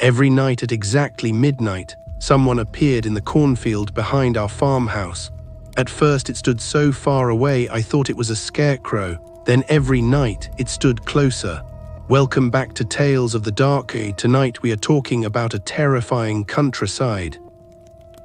Every night at exactly midnight, someone appeared in the cornfield behind our farmhouse. At first it stood so far away I thought it was a scarecrow. Then every night it stood closer. Welcome back to Tales of the Dark. Tonight we are talking about a terrifying countryside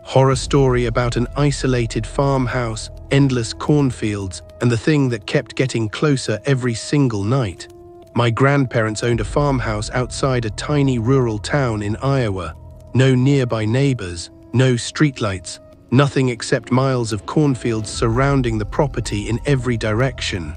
horror story about an isolated farmhouse, endless cornfields, and the thing that kept getting closer every single night. My grandparents owned a farmhouse outside a tiny rural town in Iowa. No nearby neighbors, no streetlights, nothing except miles of cornfields surrounding the property in every direction.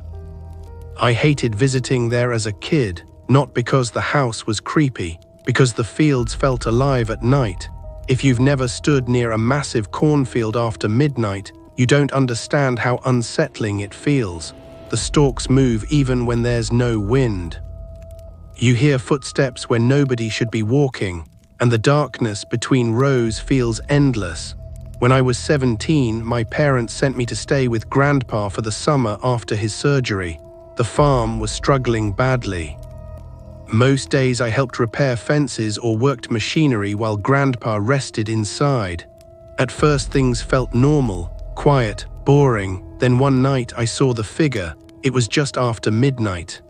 I hated visiting there as a kid, not because the house was creepy, because the fields felt alive at night. If you've never stood near a massive cornfield after midnight, you don't understand how unsettling it feels. The stalks move even when there's no wind. You hear footsteps where nobody should be walking, and the darkness between rows feels endless. When I was 17, my parents sent me to stay with Grandpa for the summer after his surgery. The farm was struggling badly. Most days I helped repair fences or worked machinery while Grandpa rested inside. At first things felt normal, quiet, boring. Then one night I saw the figure. It was just after midnight.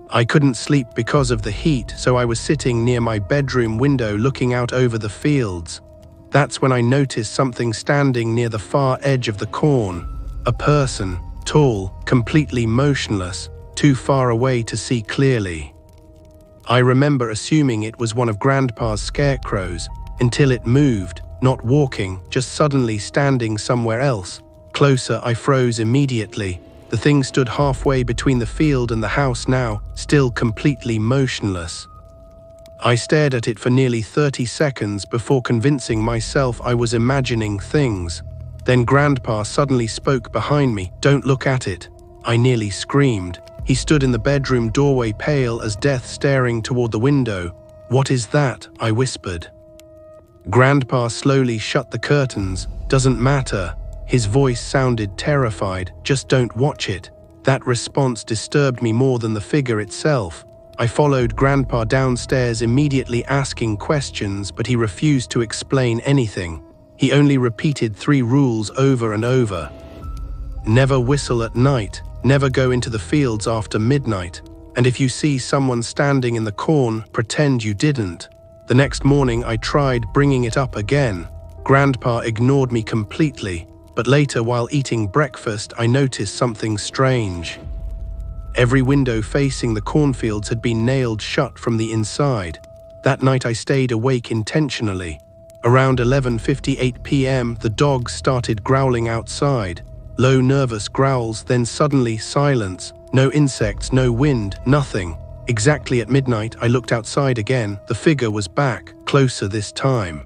I couldn't sleep because of the heat, so I was sitting near my bedroom window looking out over the fields. That's when I noticed something standing near the far edge of the corn. A person, tall, completely motionless, too far away to see clearly. I remember assuming it was one of Grandpa's scarecrows, until it moved, not walking, just suddenly standing somewhere else. Closer, I froze immediately. The thing stood halfway between the field and the house now, still completely motionless. I stared at it for nearly 30 seconds before convincing myself I was imagining things. Then Grandpa suddenly spoke behind me. "Don't look at it." I nearly screamed. He stood in the bedroom doorway, pale as death, staring toward the window. "What is that?" I whispered. Grandpa slowly shut the curtains. "Doesn't matter." His voice sounded terrified. "Just don't watch it." That response disturbed me more than the figure itself. I followed Grandpa downstairs, immediately asking questions, but he refused to explain anything. He only repeated 3 rules over and over. Never whistle at night. Never go into the fields after midnight. And if you see someone standing in the corn, pretend you didn't. The next morning I tried bringing it up again. Grandpa ignored me completely, but later while eating breakfast I noticed something strange. Every window facing the cornfields had been nailed shut from the inside. That night I stayed awake intentionally. Around 11:58 p.m. the dogs started growling outside. Low, nervous growls, then suddenly silence. No insects, no wind, nothing. Exactly at midnight, I looked outside again. The figure was back, closer this time.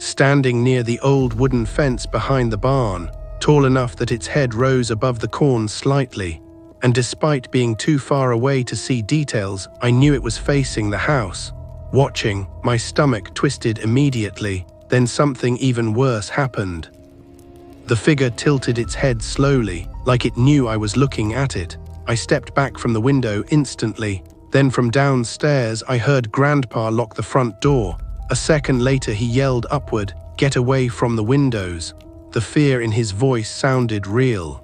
Standing near the old wooden fence behind the barn, tall enough that its head rose above the corn slightly. And despite being too far away to see details, I knew it was facing the house. Watching, my stomach twisted immediately. Then something even worse happened. The figure tilted its head slowly, like it knew I was looking at it. I stepped back from the window instantly. Then from downstairs I heard Grandpa lock the front door. A second later he yelled upward, "Get away from the windows." The fear in his voice sounded real.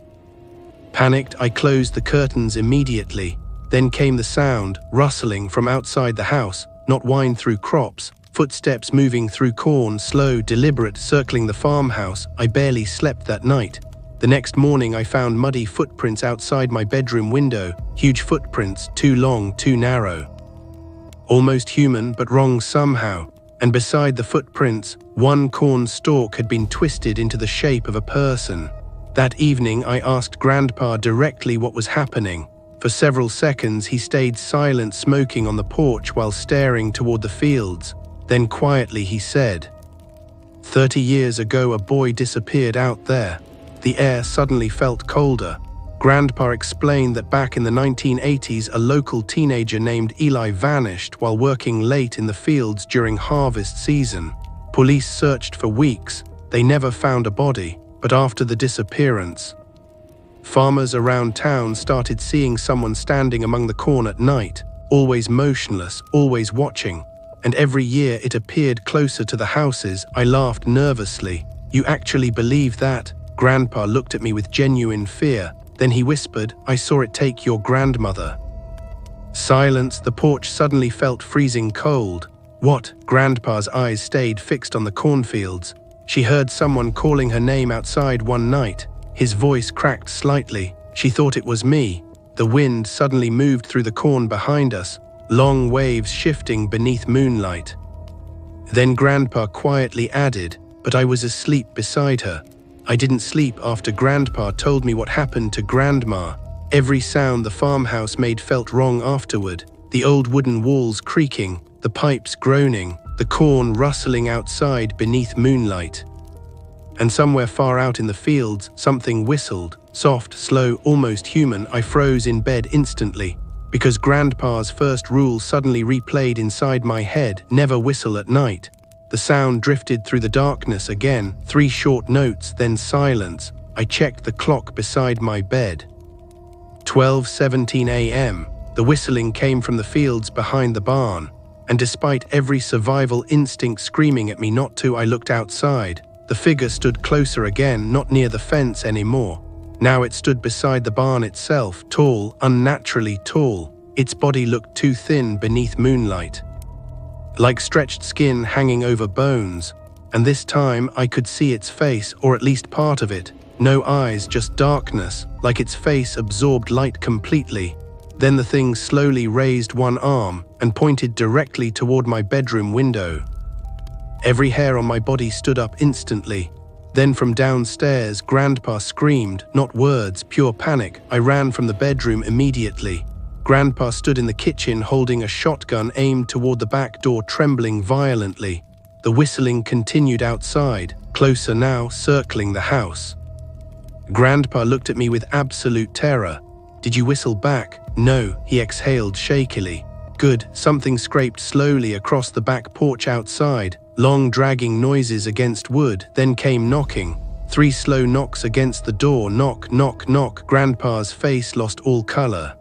Panicked, I closed the curtains immediately. Then came the sound, rustling from outside the house, not wind through crops. Footsteps moving through corn, slow, deliberate, circling the farmhouse. I barely slept that night. The next morning I found muddy footprints outside my bedroom window. Huge footprints, too long, too narrow. Almost human, but wrong somehow. And beside the footprints, one corn stalk had been twisted into the shape of a person. That evening I asked Grandpa directly what was happening. For several seconds he stayed silent, smoking on the porch while staring toward the fields. Then quietly he said, 30 years ago a boy disappeared out there. The air suddenly felt colder. Grandpa explained that back in the 1980s a local teenager named Eli vanished while working late in the fields during harvest season. Police searched for weeks. They never found a body, but after the disappearance, farmers around town started seeing someone standing among the corn at night, always motionless, always watching. and every year it appeared closer to the houses. I laughed nervously. "You actually believe that?" Grandpa looked at me with genuine fear. Then he whispered, "I saw it take your grandmother." Silence. The porch suddenly felt freezing cold. "What?" Grandpa's eyes stayed fixed on the cornfields. "She heard someone calling her name outside one night." His voice cracked slightly. "She thought it was me." The wind suddenly moved through the corn behind us, long waves shifting beneath moonlight. Then Grandpa quietly added, "But I was asleep beside her." I didn't sleep after Grandpa told me what happened to Grandma. Every sound the farmhouse made felt wrong afterward. The old wooden walls creaking, the pipes groaning, the corn rustling outside beneath moonlight. And somewhere far out in the fields, something whistled, soft, slow, almost human. I froze in bed instantly, because Grandpa's first rule suddenly replayed inside my head: never whistle at night. The sound drifted through the darkness again, 3 short notes, then silence. I checked the clock beside my bed. 12:17 a.m. The whistling came from the fields behind the barn, and despite every survival instinct screaming at me not to, I looked outside. The figure stood closer again, not near the fence anymore. Now it stood beside the barn itself, tall, unnaturally tall. Its body looked too thin beneath moonlight, like stretched skin hanging over bones. And this time I could see its face, or at least part of it. No eyes, just darkness, like its face absorbed light completely. Then the thing slowly raised one arm and pointed directly toward my bedroom window. Every hair on my body stood up instantly. Then from downstairs, Grandpa screamed, not words, pure panic. I ran from the bedroom immediately. Grandpa stood in the kitchen holding a shotgun aimed toward the back door, trembling violently. The whistling continued outside, closer now, circling the house. Grandpa looked at me with absolute terror. "Did you whistle back?" "No," he exhaled shakily. "Good." Something scraped slowly across the back porch outside, long dragging noises against wood, then came knocking. 3 slow knocks against the door, knock, knock, knock. Grandpa's face lost all color.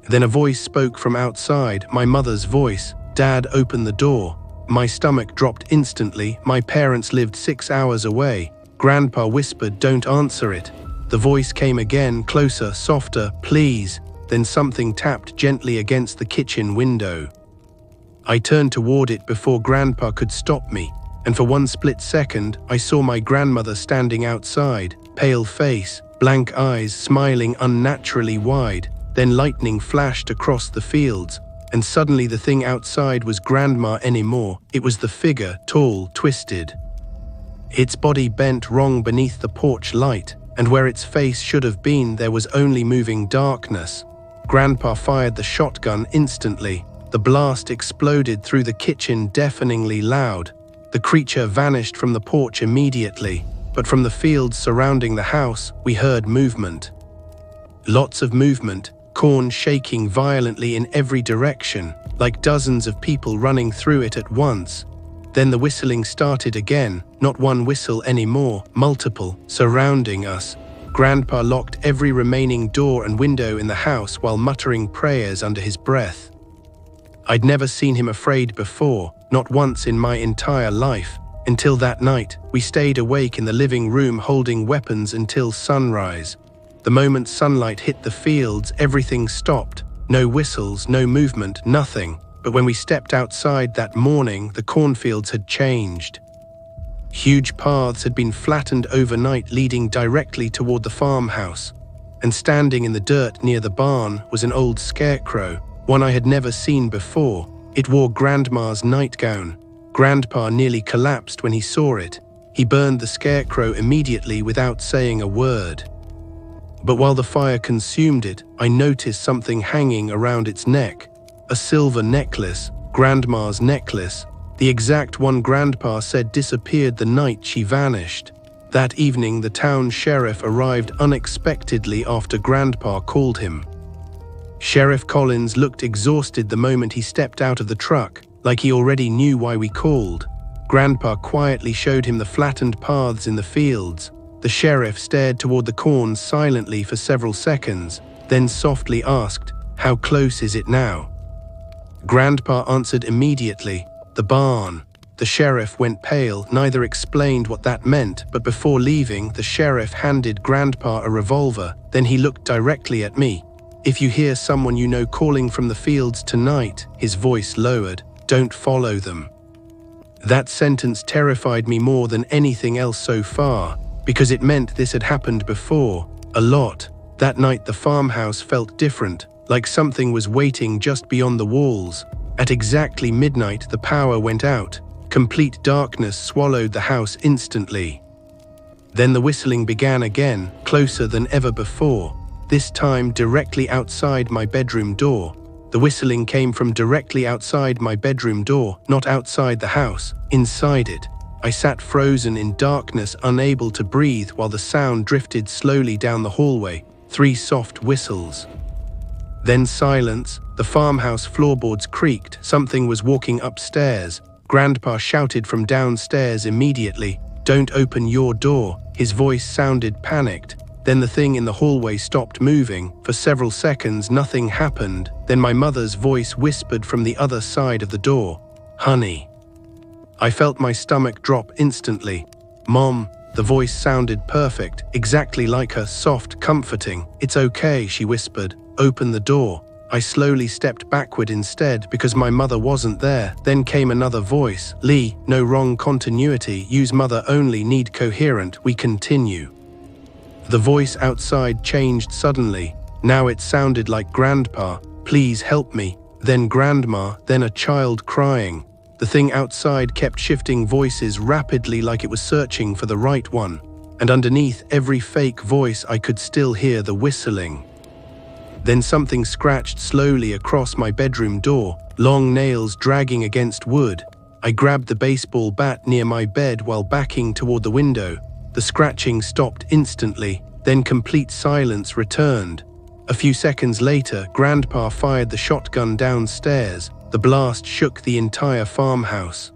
Then a voice spoke from outside, my mother's voice. "Dad, open the door." My stomach dropped instantly. My parents lived 6 hours away. Grandpa whispered, "Don't answer it." The voice came again, closer, softer, "Please." Then something tapped gently against the kitchen window. I turned toward it before Grandpa could stop me, and for one split second, I saw my grandmother standing outside, pale face, blank eyes, smiling unnaturally wide. Then lightning flashed across the fields, and suddenly the thing outside was Grandma anymore. It was the figure, tall, twisted. Its body bent wrong beneath the porch light, and where its face should have been, there was only moving darkness. Grandpa fired the shotgun instantly. The blast exploded through the kitchen, deafeningly loud. The creature vanished from the porch immediately, but from the fields surrounding the house, we heard movement. Lots of movement, corn shaking violently in every direction, like dozens of people running through it at once. Then the whistling started again, not one whistle anymore, multiple, surrounding us. Grandpa locked every remaining door and window in the house while muttering prayers under his breath. I'd never seen him afraid before, not once in my entire life. Until that night, we stayed awake in the living room holding weapons until sunrise. The moment sunlight hit the fields, everything stopped. No whistles, no movement, nothing. But when we stepped outside that morning, the cornfields had changed. Huge paths had been flattened overnight, leading directly toward the farmhouse. And standing in the dirt near the barn was an old scarecrow, one I had never seen before. It wore Grandma's nightgown. Grandpa nearly collapsed when he saw it. He burned the scarecrow immediately without saying a word. But while the fire consumed it, I noticed something hanging around its neck. A silver necklace, Grandma's necklace, the exact one Grandpa said disappeared the night she vanished. That evening, the town sheriff arrived unexpectedly after Grandpa called him. Sheriff Collins looked exhausted the moment he stepped out of the truck, like he already knew why we called. Grandpa quietly showed him the flattened paths in the fields. The sheriff stared toward the corn silently for several seconds, then softly asked, "How close is it now?" Grandpa answered immediately, the barn. The sheriff went pale, neither explained what that meant, but before leaving, the sheriff handed Grandpa a revolver. Then he looked directly at me. "If you hear someone you know calling from the fields tonight," his voice lowered, "don't follow them." That sentence terrified me more than anything else so far, because it meant this had happened before, a lot. That night the farmhouse felt different, like something was waiting just beyond the walls. At exactly midnight, the power went out. Complete darkness swallowed the house instantly. Then the whistling began again, closer than ever before, this time directly outside my bedroom door. The whistling came from directly outside my bedroom door, not outside the house, inside it. I sat frozen in darkness, unable to breathe, while the sound drifted slowly down the hallway. 3 soft whistles. Then silence. The farmhouse floorboards creaked. Something was walking upstairs. Grandpa shouted from downstairs immediately, "Don't open your door." His voice sounded panicked. Then the thing in the hallway stopped moving. For several seconds, nothing happened. Then my mother's voice whispered from the other side of the door, "Honey." I felt my stomach drop instantly. "Mom." The voice sounded perfect, exactly like her, soft, comforting. "It's okay," she whispered. "Open the door." I slowly stepped backward instead because my mother wasn't there. Then came another voice. "Lee, no wrong continuity. Use mother only. Need coherent. We continue." The voice outside changed suddenly. Now it sounded like Grandpa. "Please help me." Then Grandma, then a child crying. The thing outside kept shifting voices rapidly, like it was searching for the right one. And underneath every fake voice I could still hear the whistling. Then something scratched slowly across my bedroom door, long nails dragging against wood. I grabbed the baseball bat near my bed while backing toward the window. The scratching stopped instantly, then complete silence returned. A few seconds later, Grandpa fired the shotgun downstairs. The blast shook the entire farmhouse.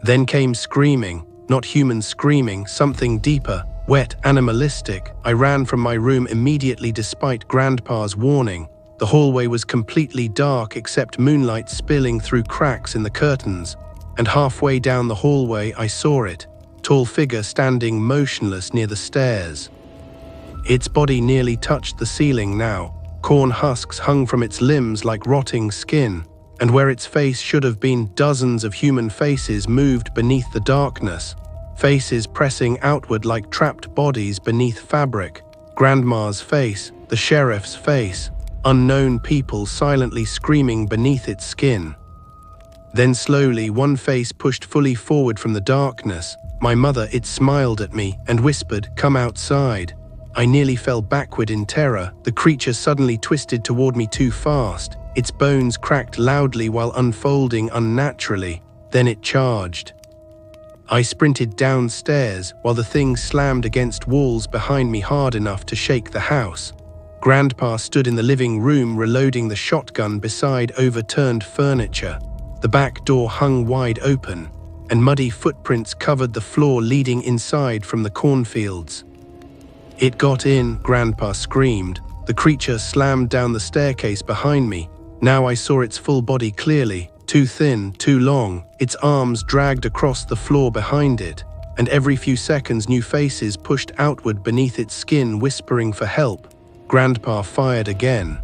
Then came screaming, not human screaming, something deeper, wet, animalistic. I ran from my room immediately despite Grandpa's warning. The hallway was completely dark except moonlight spilling through cracks in the curtains. And halfway down the hallway I saw it, tall figure standing motionless near the stairs. Its body nearly touched the ceiling now. Corn husks hung from its limbs like rotting skin. And where its face should have been, dozens of human faces moved beneath the darkness. Faces pressing outward like trapped bodies beneath fabric. Grandma's face, the sheriff's face, unknown people silently screaming beneath its skin. Then slowly one face pushed fully forward from the darkness. My mother, it smiled at me and whispered, "Come outside." I nearly fell backward in terror. The creature suddenly twisted toward me too fast. Its bones cracked loudly while unfolding unnaturally. Then it charged. I sprinted downstairs while the thing slammed against walls behind me hard enough to shake the house. Grandpa stood in the living room reloading the shotgun beside overturned furniture. The back door hung wide open, and muddy footprints covered the floor leading inside from the cornfields. "It got in," Grandpa screamed. The creature slammed down the staircase behind me. Now I saw its full body clearly, too thin, too long. Its arms dragged across the floor behind it, and every few seconds new faces pushed outward beneath its skin, whispering for help. Grandpa fired again.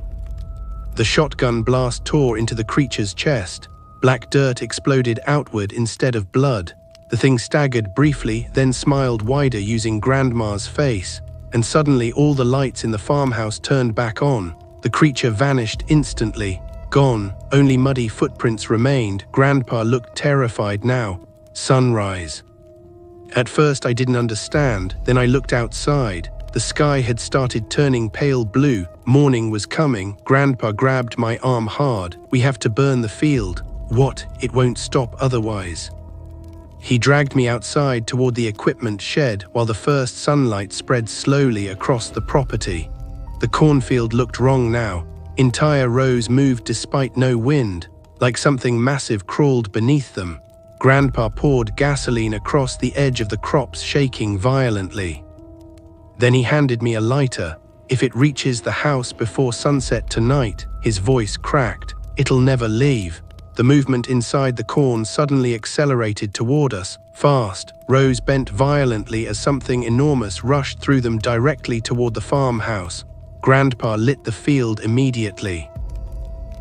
The shotgun blast tore into the creature's chest. Black dirt exploded outward instead of blood. The thing staggered briefly, then smiled wider using Grandma's face, and suddenly all the lights in the farmhouse turned back on. The creature vanished instantly. Gone, only muddy footprints remained. Grandpa looked terrified now. Sunrise. At first I didn't understand, then I looked outside. The sky had started turning pale blue. Morning was coming. Grandpa grabbed my arm hard. "We have to burn the field." "What? It won't stop otherwise." He dragged me outside toward the equipment shed while the first sunlight spread slowly across the property. The cornfield looked wrong now. Entire rows moved despite no wind, like something massive crawled beneath them. Grandpa poured gasoline across the edge of the crops, shaking violently. Then he handed me a lighter. "If it reaches the house before sunset tonight," his voice cracked, "it'll never leave." The movement inside the corn suddenly accelerated toward us, fast. Rows bent violently as something enormous rushed through them directly toward the farmhouse. Grandpa lit the field immediately.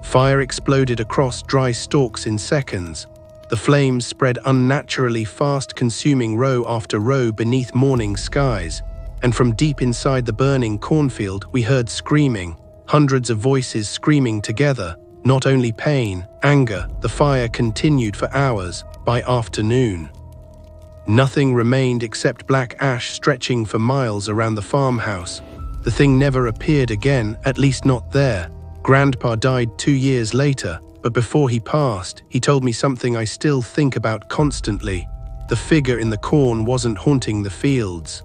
Fire exploded across dry stalks in seconds. The flames spread unnaturally fast, consuming row after row beneath morning skies. And from deep inside the burning cornfield, we heard screaming, hundreds of voices screaming together. Not only pain, anger, the fire continued for hours. By afternoon, nothing remained except black ash stretching for miles around the farmhouse. The thing never appeared again, at least not there. Grandpa died 2 years later, but before he passed, he told me something I still think about constantly. The figure in the corn wasn't haunting the fields.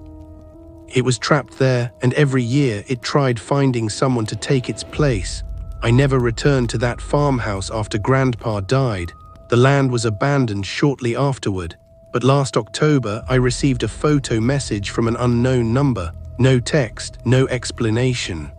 It was trapped there, and every year it tried finding someone to take its place. I never returned to that farmhouse after Grandpa died. The land was abandoned shortly afterward, but last October I received a photo message from an unknown number. No text, no explanation.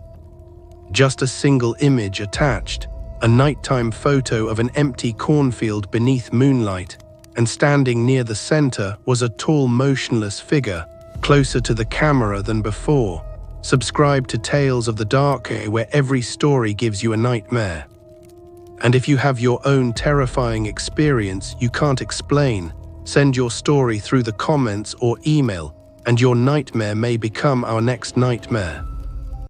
Just a single image attached, a nighttime photo of an empty cornfield beneath moonlight, and standing near the center was a tall, motionless figure, closer to the camera than before. Subscribe to Tales of the Dark, where every story gives you a nightmare. And if you have your own terrifying experience you can't explain, send your story through the comments or email, and your nightmare may become our next nightmare.